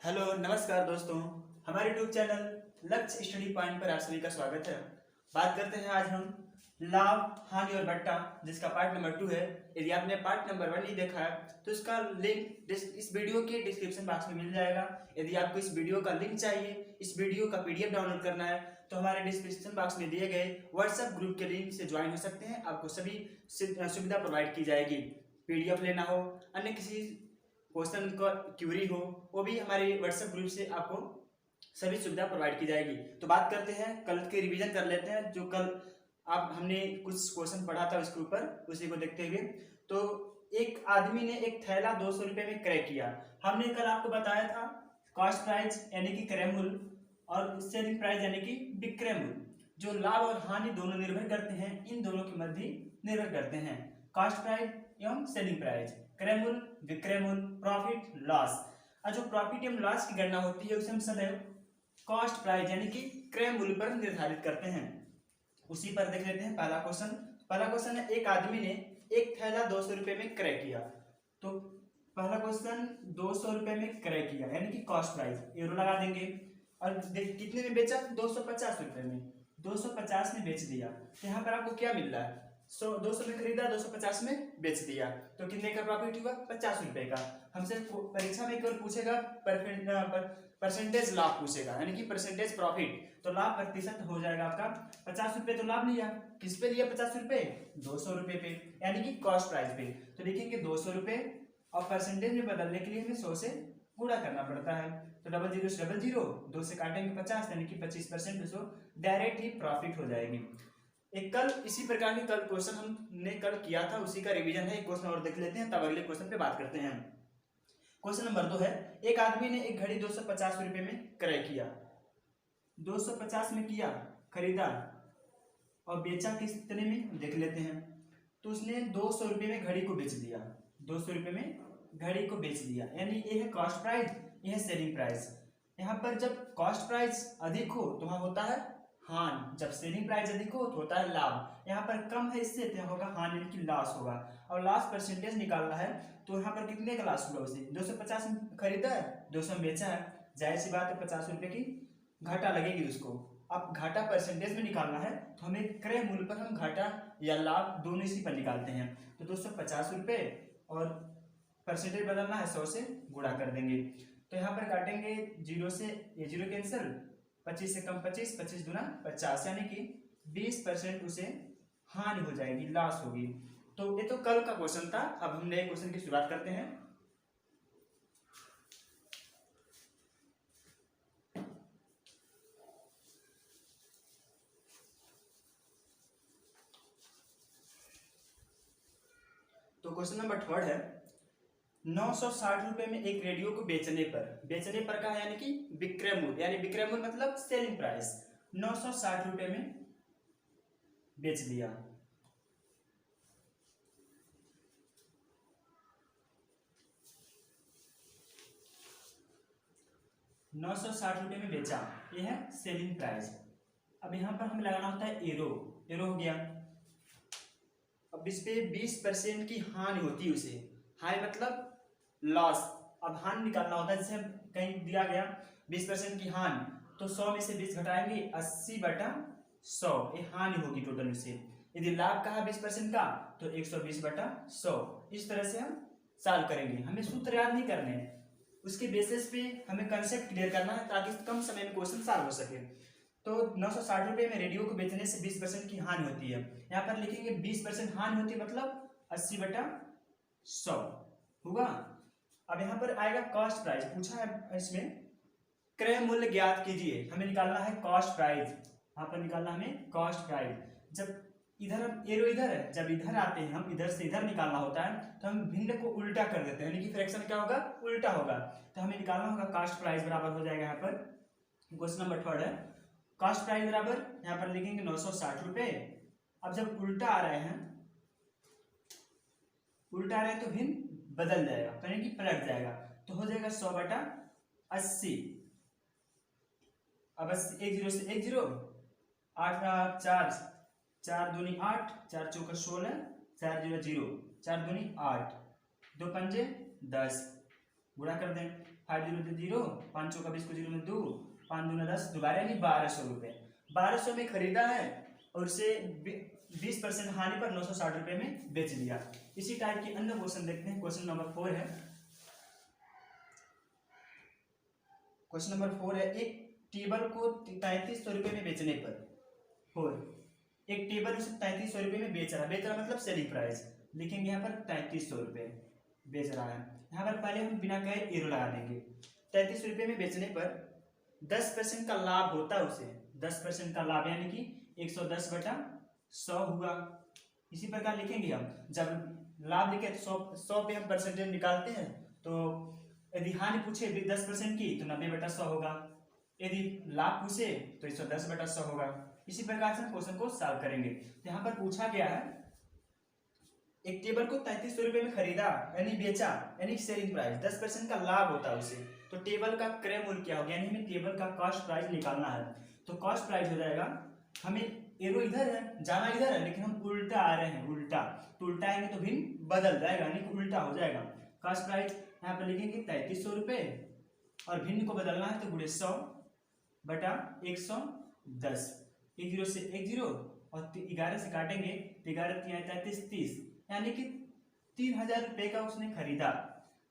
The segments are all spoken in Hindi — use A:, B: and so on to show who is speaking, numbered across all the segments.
A: हेलो नमस्कार दोस्तों, हमारे यूट्यूब चैनल लक्ष्य स्टडी पॉइंट पर आप सभी का स्वागत है। बात करते हैं आज हम लाभ, हानि और बट्टा, जिसका पार्ट नंबर 2 है। यदि आपने पार्ट नंबर 1 नहीं देखा है तो इसका लिंक इस वीडियो के डिस्क्रिप्शन बॉक्स में मिल जाएगा। यदि आपको इस वीडियो का लिंक चाहिए, इस वीडियो का पीडीएफ डाउनलोड करना है तो हमारे डिस्क्रिप्शन बॉक्स में दिए गए व्हाट्सएप ग्रुप के लिंक से ज्वाइन हो सकते हैं। आपको सभी सुविधा प्रोवाइड की जाएगी। पीडीएफ लेना हो, अन्य किसी क्वेश्चन का क्यूरी हो, वो भी हमारे व्हाट्सएप ग्रुप से आपको सभी सुविधा प्रोवाइड की जाएगी। तो बात करते हैं, कल के रिवीजन कर लेते हैं। जो कल आप हमने कुछ क्वेश्चन पढ़ा था उसके ऊपर, उसी को देखते हुए। तो एक आदमी ने एक थैला 200 रुपये में क्रय किया। हमने कल आपको बताया था कॉस्ट प्राइस यानी कि क्रय मूल्य और सेलिंग प्राइस यानी कि विक्रय मूल्य, जो लाभ और हानि दोनों निर्भर करते हैं, इन दोनों के मध्य निर्भर करते हैं। कॉस्ट प्राइस एवं सेलिंग प्राइस, क्रय मूल्य, विक्रय मूल्य, प्रॉफिट, लॉस। और जो प्रॉफिट एवं लॉस की गणना होती है उसे हम सदैव कॉस्ट प्राइस यानी कि क्रय मूल्य पर निर्धारित करते हैं। उसी पर देख लेते हैं पहला क्वेश्चन। पहला क्वेश्चन है, एक आदमी ने एक थैला 200 रुपये में क्रय किया। तो पहला क्वेश्चन 200 रुपये में क्रय किया यानी कि कॉस्ट प्राइस, एरो लगा देंगे। और कितने में बेचा? 250 रुपये में। 250 में बेच दिया। तो यहाँ पर आपको क्या मिल रहा है? 200 में खरीदा, 250 में बेच दिया, तो कितने का प्रॉफिट हुआ? 50 रुपए का। हमसे परीक्षा में केवल पूछेगा परसेंटेज लाभ पूछेगा, यानी कि परसेंटेज प्रॉफिट। तो लाभ प्रतिशत हो जाएगा आपका 50 रुपए। तो लाभ लिया, किस पे लिया? 50 रुपए, 200 रुपए पे, यानी कि कॉस्ट प्राइस पे। तो लिखेंगे 200 रुपए और परसेंटेज में बदलने के लिए हमें 100 से गुणा करना पड़ता है। तो डबल जीरो से डबल जीरो, 2 से काटेंगे 50, यानी कि 25%, तो डायरेक्ट ही प्रॉफिट हो जाएगी। एक कल इसी प्रकार के कल क्वेश्चन हमने कल किया था, उसी का रिवीजन है। एक क्वेश्चन और देख लेते हैं, तब अगले क्वेश्चन पे बात करते हैं। क्वेश्चन नंबर 2 है, एक आदमी ने एक घड़ी 250 रुपये में क्रय किया। 250 में किया, खरीदा और बेचा कितने में देख लेते हैं। तो उसने 200 रुपये में घड़ी को बेच दिया। 200 रुपये में घड़ी को बेच दिया, यानी ये है कॉस्ट प्राइस, ये है सेलिंग प्राइस। यहाँ पर जब कॉस्ट प्राइस अधिक हो तो वहां होता है हान, जब सेलिंग प्राइस अधिक हो तो होता है लाभ। यहाँ पर कम है इससे तो होगा हानि यानी कि लॉस होगा। और लॉस परसेंटेज निकालना है तो यहाँ पर कितने का लॉस हुआ? उसे 250 में खरीदा है, 200 में बेचा है, जाहिर सी बात है 50 रुपये की घाटा लगेगी उसको। अब घाटा परसेंटेज में निकालना है तो हमें क्रय मूल्य पर हम घाटा या लाभ दोनों इसी पर निकालते हैं। तो 250 रुपये और परसेंटेज बदलना है, 100 से गुणा कर देंगे। तो यहाँ पर काटेंगे, जीरो से ये जीरो कैंसिल, 25 से कम 25, 25 दूना 50, यानी कि 20% उसे हानि हो जाएगी, लॉस होगी। तो ये तो कल का क्वेश्चन था। अब हम नए क्वेश्चन की शुरुआत करते हैं। तो क्वेश्चन नंबर 3 है, 960 रुपए में एक रेडियो को बेचने पर कहा, यानी कि विक्रय मूल्य, यानी विक्रय मूल्य मतलब सेलिंग प्राइस 960 रुपए में बेच दिया। ₹960 में बेचा, ये है सेलिंग प्राइस। अब यहाँ पर हमें लगाना होता है एरो, एरो हो गया। अब इस पे 20% की हानि होती है उसे, हानि मतलब लॉस। अब हानि निकालना होता है, जैसे कहीं दिया गया 20% की हानि, तो 100 में से 20 घटाएंगे, 80/100, ये हानि होगी टोटल उससे। यदि लाभ कहा 20% का तो 120/100। इस तरह से हम सॉल्व करेंगे। हमें सूत्र याद नहीं करने हैं, उसके बेसिस पे हमें कंसेप्ट क्लियर करना है ताकि कम समय में क्वेश्चन सॉल्व हो सके। तो 960 रुपये में रेडियो को बेचने से 20% की हानि होती है। यहाँ पर लिखेंगे 20% हानि होती है, मतलब 80/100 होगा। अब यहाँ पर आएगा कॉस्ट प्राइस, पूछा है इसमें क्रय मूल्य ज्ञात कीजिए। हमें निकालना है कॉस्ट प्राइस, यहाँ पर निकालना हमें कॉस्ट प्राइस। जब इधर हम एरो इधर है, जब इधर आते हैं हम, इधर से इधर निकालना होता है तो हम भिन्न को उल्टा कर देते हैं, यानी कि फ्रैक्शन क्या होगा? उल्टा होगा। तो हमें निकालना होगा कॉस्ट प्राइस बराबर हो जाएगा, यहाँ पर क्वेश्चन नंबर 3 है, कॉस्ट प्राइस बराबर यहाँ पर लिखेंगे 960 रुपये। अब जब उल्टा आ रहे हैं, उल्टा आ रहे हैं तो भिन्न बदल जाएगा, यानी कि पलट जाएगा, तो हो जाएगा 100/80। अब 1 0 से 1 0, 8 4 4 दूनी 8, 4 चौका 16, 4 0 0, 4 दूनी 8, 2 पंजे 10, गुणा कर दें 5 0 0, 5 चौका 20 को 0 में 2, 5 दूना 10, दोबारा यानी 1200 रुपये। 1200 में खरीदा है और उसे 20% हानि पर 960 रुपये में बेच दिया। इसी टाइप की अन्य क्वेश्चन देखते हैं। क्वेश्चन नंबर 4 है। क्वेश्चन नंबर 4 है, एक टेबल को 3300 रुपये में बेचने पर, एक टेबल उसे 3300 रुपये में बेच रहा मतलब सेलिंग प्राइस लिखेंगे यहाँ पर 3300 रुपये बेच रहा है। यहाँ पर पहले हम बिना कहे एरो लगा देंगे। 3300 रुपये में बेचने पर 10% का लाभ होता है उसे, 10% का लाभ यानी कि 110/100 हुआ। इसी प्रकार लिखेंगे हम, जब लाभ लिखे तो 100 पे हम परसेंटेज निकालते हैं, तो यदि हानि पूछे 10% की तो 90/100 होगा, यदि लाभ पूछे तो 110/100 होगा। इसी प्रकार से हम क्वेश्चन को सॉल्व करेंगे। यहाँ पर पूछा गया है, एक टेबल को 3300 रुपये में खरीदा यानी बेचा यानी सेलिंग प्राइस, 10% का लाभ होता है उसे, तो टेबल का क्रय मूल्य क्या होगा, यानी हमें टेबल का कॉस्ट प्राइस निकालना है। तो कॉस्ट प्राइस हो जाएगा, हमें एरो इधर है, जाना इधर है, लेकिन हम उल्टा आ रहे हैं, उल्टा, तो उल्टा आएंगे तो भिन्न बदल जाएगा यानी कि उल्टा हो जाएगा। कॉस्ट प्राइस यहाँ पर लिखेंगे 3300 रुपये और भिन्न को बदलना है तो गुणे 100/110, 1 0 से 1 0 और 11 से काटेंगे तो 11 33 30, यानी कि 3000 रुपये का उसने खरीदा,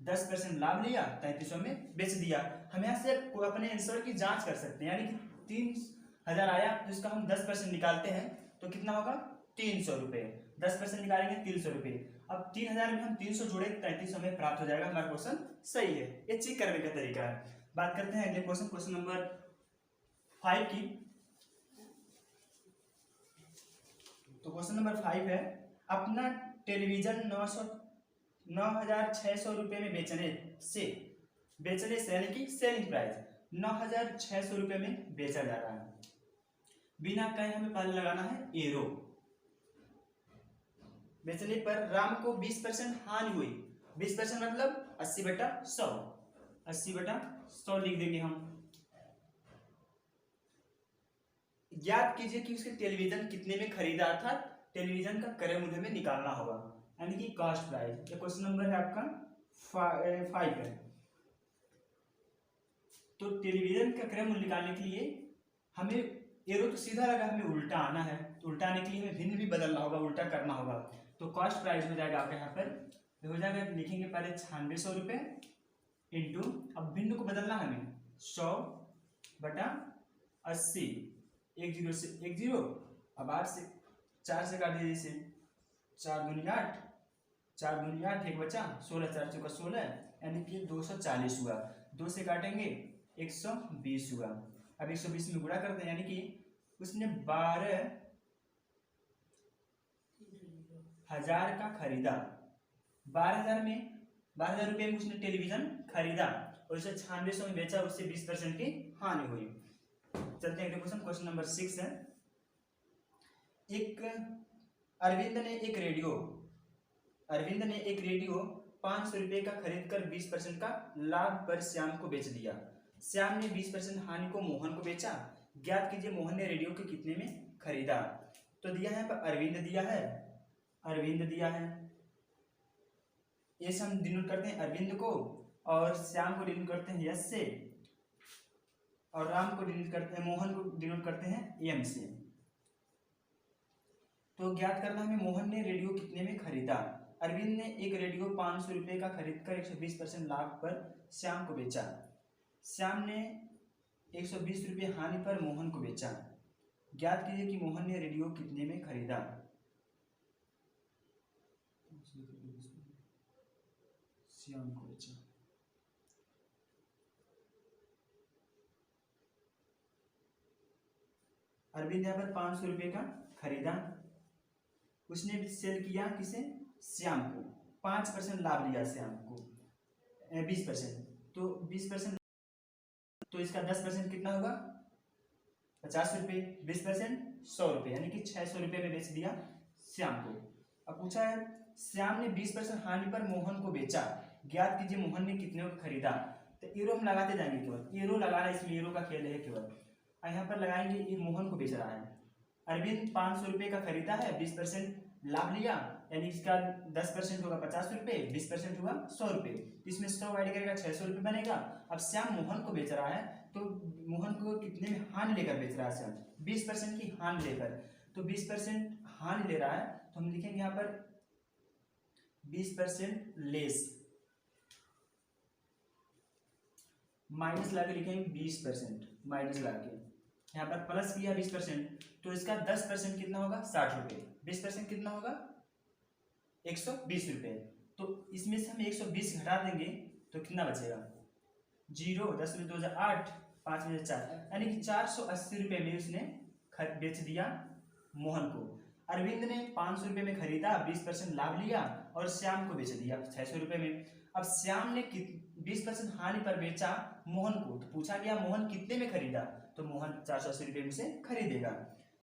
A: 10% लाभ लिया, 3300 में बेच दिया। हम यहाँ से अपने आंसर की जांच कर सकते हैं, यानी कि 3000 आया तो इसका हम 10% निकालते हैं तो कितना होगा 300 रुपये, 10% निकालेंगे 300 रुपये। अब 3000 में हम 300 जोड़े 3300 में प्राप्त हो जाएगा, हमारा क्वेश्चन सही है। ये चेक करने का तरीका है। बात करते हैं अगले क्वेश्चन, क्वेश्चन नंबर 5 की। तो क्वेश्चन नंबर 5 है, अपना टेलीविजन 9600 रुपये में बेचने से यानी कि सेलिंग प्राइस 9600 रुपये में बेचा जा रहा है। बिना कहे हमें पहले लगाना है एरो। बेचने पर राम को 20% हानि हुई, 20% मतलब 80/100, 80/100 लिख देंगे हम। ज्ञात कीजिए कि उसके टेलीविजन कितने में खरीदा था, टेलीविजन का क्रय मूल्य में निकालना होगा यानी कि कॉस्ट प्राइस। ये क्वेश्चन नंबर है आपका 5 है। तो टेलीविजन का क्रय मूल्य निकालने के लिए हमें एरो तो सीधा लगा, हमें उल्टा आना है, तो उल्टा आने के लिए हमें भिन्न भी बदलना होगा, उल्टा करना होगा। तो कॉस्ट प्राइस हो जाएगा आपके यहाँ पर हो जाएगा, लिखेंगे पहले 9600 रुपये इंटू, अब भिन्न को बदलना हमें 100/80, 1 0 से 1 0, अब 8 से 4 से काट दीजिए, जैसे 4 दूनी 8, 4 दूनी 8, एक बचा 16, 4 चौका 16 यानी कि 240 हुआ। 2 से काटेंगे 120 हुआ। अब 120 में गुणा करते हैं, यानी कि उसने 12,000 का खरीदा, 12,000 रुपये में उसने टेलीविजन खरीदा और उसे 9600 में बेचा, उससे 20% की हानि हुई। चलते हैं क्वेश्चन, क्वेश्चन नंबर 6 है। अरविंद ने एक रेडियो 500 रुपये का खरीद कर 20% का लाभ पर श्याम को बेच दिया। श्याम ने 20% हानि को मोहन को बेचा। ज्ञात कीजिए मोहन ने रेडियो के कितने में खरीदा। तो दिया है पर अरविंद दिया है, ये हम डिनोट करते हैं अरविंद को, और श्याम को डिनोट करते हैं यस से, और राम को डिनोट करते हैं, मोहन को डिनोट करते हैं एम से। तो ज्ञात करना हमें मोहन ने रेडियो कितने में खरीदा। अरविंद ने एक रेडियो 500 रुपये का खरीदकर 120% लाभ पर श्याम को बेचा। श्याम ने 120 रुपये हानि पर मोहन को बेचा। ज्ञात कीजिए कि मोहन ने रेडियो कितने में खरीदा। श्याम को बेचा। अरविंद यहाँ पर 500 रुपये का खरीदा, उसने सेल किया किसे, श्याम को, 5% लाभ लिया श्याम को, 20%, तो 20%, तो इसका 10% कितना होगा 50 रुपये, 20% 100 रुपये, यानी कि 600 रुपये में बेच दिया श्याम को। अब पूछा है श्याम ने 20% हानि पर मोहन को बेचा। ज्ञात कीजिए मोहन ने कितने को खरीदा। तो एरो हम लगाते जाएंगे, केवल एरो लगाना, इसमें एरो का खेल है केवल। यहाँ पर लगाएंगे ये मोहन को बेच रहा है। अरविंद 500 रुपये का खरीदा है, 20% लाभ लिया यानी इसका 10% होगा 50 रुपये, 20% हुआ 100 रुपये, तो इसमें 100 ऐड करेगा 600 रुपये बनेगा। अब श्याम मोहन को बेच रहा है, तो मोहन को कितने में हानि लेकर बेच रहा है श्याम? 20% की हानि लेकर, तो 20% हानि ले रहा है, तो हम लिखेंगे यहाँ पर 20% लेस, माइनस ला के लिखेंगे 20%, माइनस ला के यहाँ पर प्लस किया 20%, तो इसका 10% कितना होगा? 60 रुपये। 20% कितना होगा? 120 रुपये। तो इसमें से हम 120 घटा देंगे तो कितना बचेगा? 0, 10 में 2 हजार 8, 5 में 4, यानी कि 480 रुपये में उसने बेच दिया मोहन को। अरविंद ने 500 रुपये में खरीदा, 20% लाभ लिया और श्याम को बेच दिया 600 रुपये में। अब श्याम ने 20% हानि पर बेचा मोहन को, तो पूछा गया मोहन कितने में खरीदा, तो मोहन 480 रुपये में से खरीदेगा।